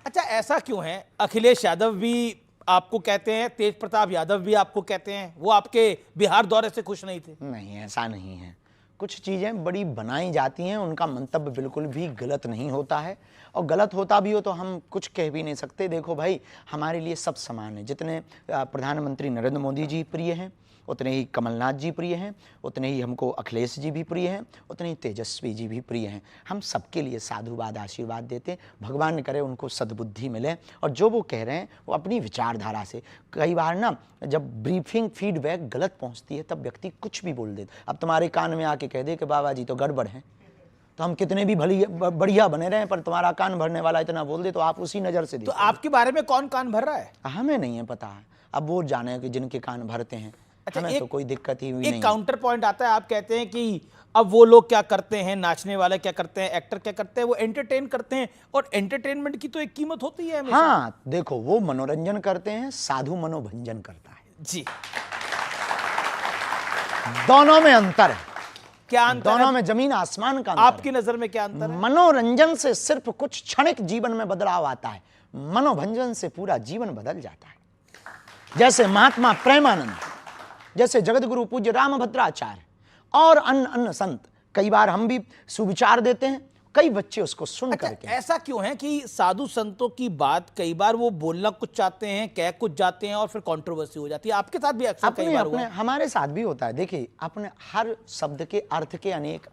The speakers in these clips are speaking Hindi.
अच्छा, ऐसा क्यों है? अखिलेश यादव भी आपको कहते हैं, तेज प्रताप यादव भी आपको कहते हैं, वो आपके बिहार दौरे से खुश नहीं थे। नहीं, ऐसा नहीं है। कुछ चीज़ें बड़ी बनाई जाती हैं, उनका मंतव्य बिल्कुल भी गलत नहीं होता है, और गलत होता भी हो तो हम कुछ कह भी नहीं सकते। देखो भाई, हमारे लिए सब समान है। जितने प्रधानमंत्री नरेंद्र मोदी जी प्रिय हैं, उतने ही कमलनाथ जी प्रिय हैं, उतने ही हमको अखिलेश जी भी प्रिय हैं, उतने ही तेजस्वी जी भी प्रिय हैं। हम सबके लिए साधुवाद आशीर्वाद देते हैं। भगवान करे उनको सद्बुद्धि मिले, और जो वो कह रहे हैं वो अपनी विचारधारा से। कई बार ना जब ब्रीफिंग फीडबैक गलत पहुंचती है तब व्यक्ति कुछ भी बोल देता। अब तुम्हारे कान में आके कह दे कि बाबा जी तो गड़बड़ हैं, तो हम कितने भी बढ़िया बने रहे, पर तुम्हारा कान भरने वाला इतना बोल दे तो आप उसी नज़र से तो आपके बारे में कौन कान भर रहा है? हमें नहीं है पता है। अब वो जाने कि जिनके कान भरते हैं। अच्छा, हमें तो कोई दिक्कत ही नहीं। एक काउंटर पॉइंट आता है, आप कहते हैं कि अब वो लोग क्या करते हैं, नाचने वाले क्या करते हैं, एक्टर क्या करते हैं, वो एंटरटेन करते हैं, और एंटरटेनमेंट की तो एक कीमत होती है हमेशा। हाँ, देखो, वो मनोरंजन करते हैं, साधु मनोभंजन करता है जी। दोनों में अंतर है। क्या अंतर दोनों है? में जमीन आसमान का अंतर आपकी नजर में क्या अंतर है? मनोरंजन से सिर्फ कुछ क्षणिक जीवन में बदलाव आता है, मनोभंजन से पूरा जीवन बदल जाता है। जैसे महात्मा प्रेमानंद, जैसे जगतगुरु पूज्य रामभद्राचार्य और अन्य संत, कई बार हम भी सुविचार देते हैं, कई बच्चे उसको सुन करके। ऐसा क्यों है कि साधु संतों की बात कई बार वो बोलना कुछ चाहते हैं, कह कुछ जाते हैं, और फिर कंट्रोवर्सी हो जाती है? आपके साथ भी अक्सर कई बार हुआ है। हमारे साथ भी होता है। देखिए, अपने हर शब्द के अर्थ के अनेक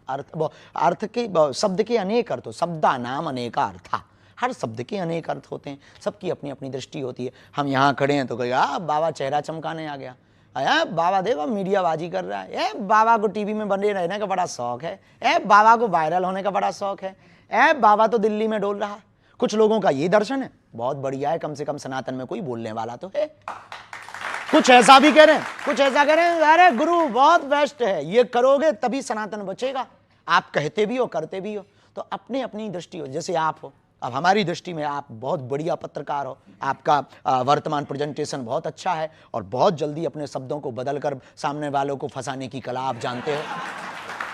शब्द के अनेक अर्थ, शब्दा नाम अनेका अर्था। हर शब्द के अनेक अर्थ होते हैं, सबकी अपनी अपनी दृष्टि होती है। हम यहाँ खड़े हैं तो कहेगा बाबा चेहरा चमकाने आ गया, बाबा देखो मीडियाबाजी कर रहा है, बाबा को टीवी में बने रहने का बड़ा शौक है, बाबा को वायरल होने का बड़ा शौक है, बाबा तो दिल्ली में डोल रहा। कुछ लोगों का ये दर्शन है, बहुत बढ़िया है, कम से कम सनातन में कोई बोलने वाला तो है। कुछ ऐसा भी कह रहे हैं, कुछ ऐसा कह रहे हैं, अरे गुरु बहुत बेस्ट है, ये करोगे तभी सनातन बचेगा। आप कहते भी हो, करते भी हो, तो अपनी अपनी दृष्टि हो। जैसे आप हो, अब हमारी दृष्टि में आप बहुत बढ़िया पत्रकार हो, आपका वर्तमान प्रेजेंटेशन बहुत अच्छा है, और बहुत जल्दी अपने शब्दों को बदलकर सामने वालों को फंसाने की कला आप जानते हो।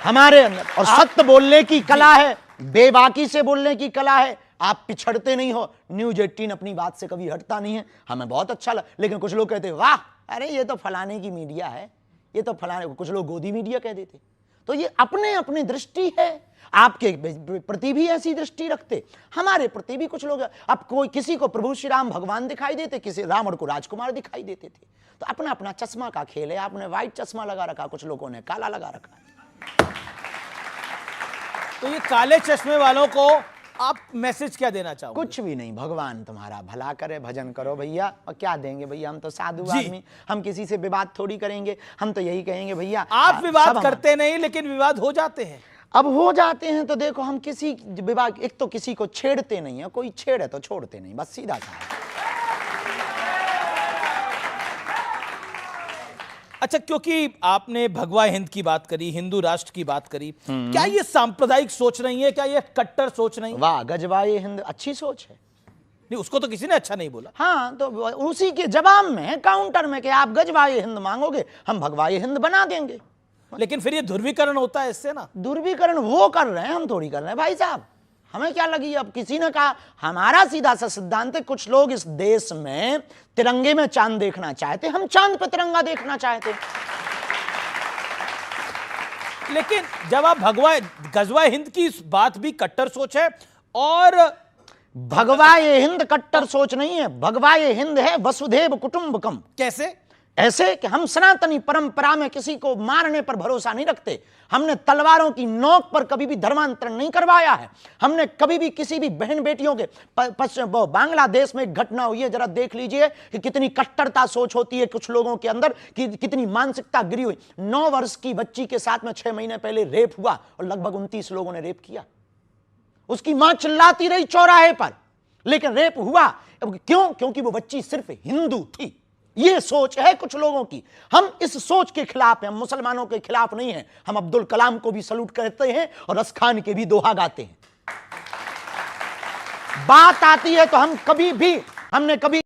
हमारे अंदर और सत्य बोलने की कला है, बेबाकी से बोलने की कला है। आप पिछड़ते नहीं हो। न्यूज 18 अपनी बात से कभी हटता नहीं है, हमें बहुत अच्छा लगा। लेकिन कुछ लोग कहते वाह, अरे ये तो फलाने की मीडिया है, ये तो फलाने, कुछ लोग गोदी मीडिया कह देते। तो ये अपने अपनी दृष्टि है। आपके प्रति भी ऐसी दृष्टि रखते, हमारे प्रति भी कुछ लोग। अब कोई किसी को प्रभु श्री राम भगवान दिखाई देते, किसी रावण को राजकुमार दिखाई देते थे। तो अपना अपना चश्मा का खेल है। आपने व्हाइट चश्मा लगा रखा, कुछ लोगों ने काला लगा रखा। तो ये काले चश्मे वालों को आप मैसेज क्या देना चाहोगे? कुछ भी नहीं, भगवान तुम्हारा भला करे, भजन करो भैया। और क्या देंगे भैया, हम तो साधु आदमी, हम किसी से विवाद थोड़ी करेंगे। हम तो यही कहेंगे भैया, आप विवाद करते नहीं, लेकिन विवाद हो जाते हैं। अब हो जाते हैं तो देखो, हम किसी विवाद, एक तो किसी को छेड़ते नहीं है, कोई छेड़े तो छोड़ते नहीं, बस सीधा सा। अच्छा, क्योंकि आपने भगवा हिंद की बात करी, हिंदू राष्ट्र की बात करी, क्या ये सांप्रदायिक सोच नहीं है? क्या ये कट्टर सोच नहीं? वाह, गजवाए हिंद अच्छी सोच है। नहीं, उसको तो किसी ने अच्छा नहीं बोला। हाँ, तो उसी के जवाब में, काउंटर में, कि आप गजवाए हिंद मांगोगे, हम भगवाए हिंद बना देंगे। लेकिन फिर ये ध्रुवीकरण होता है इससे ना। ध्रुवीकरण वो कर रहे हैं, हम थोड़ी कर रहे हैं भाई साहब। हमें क्या लगी? अब किसी ने कहा, हमारा सीधा सा सिद्धांत है, कुछ लोग इस देश में तिरंगे में चांद देखना चाहते, हम चांद पे तिरंगा देखना चाहते। लेकिन जब आप गजवा हिंद की बात भी कट्टर सोच है, और भगवा ये हिंद कट्टर सोच नहीं है। भगवा ये हिंद है वसुधैव कुटुंबकम। कैसे? ऐसे कि हम सनातनी परंपरा में किसी को मारने पर भरोसा नहीं रखते। हमने तलवारों की नोक पर कभी भी धर्मांतरण नहीं करवाया है। हमने कभी भी किसी भी बहन बेटियों के बांग्लादेश में एक घटना हुई है, जरा देख लीजिए कि कितनी कट्टरता सोच होती है कुछ लोगों के अंदर, कि कितनी मानसिकता गिरी हुई। 9 वर्ष की बच्ची के साथ में 6 महीने पहले रेप हुआ, और लगभग 29 लोगों ने रेप किया। उसकी मां चिल्लाती रही चौराहे पर, लेकिन रेप हुआ। क्यों? क्योंकि वो बच्ची सिर्फ हिंदू थी। ये सोच है कुछ लोगों की। हम इस सोच के खिलाफ हैं, हम मुसलमानों के खिलाफ नहीं हैं। हम अब्दुल कलाम को भी सलूट करते हैं और रस खान के भी दोहा गाते हैं। बात आती है तो हमने कभी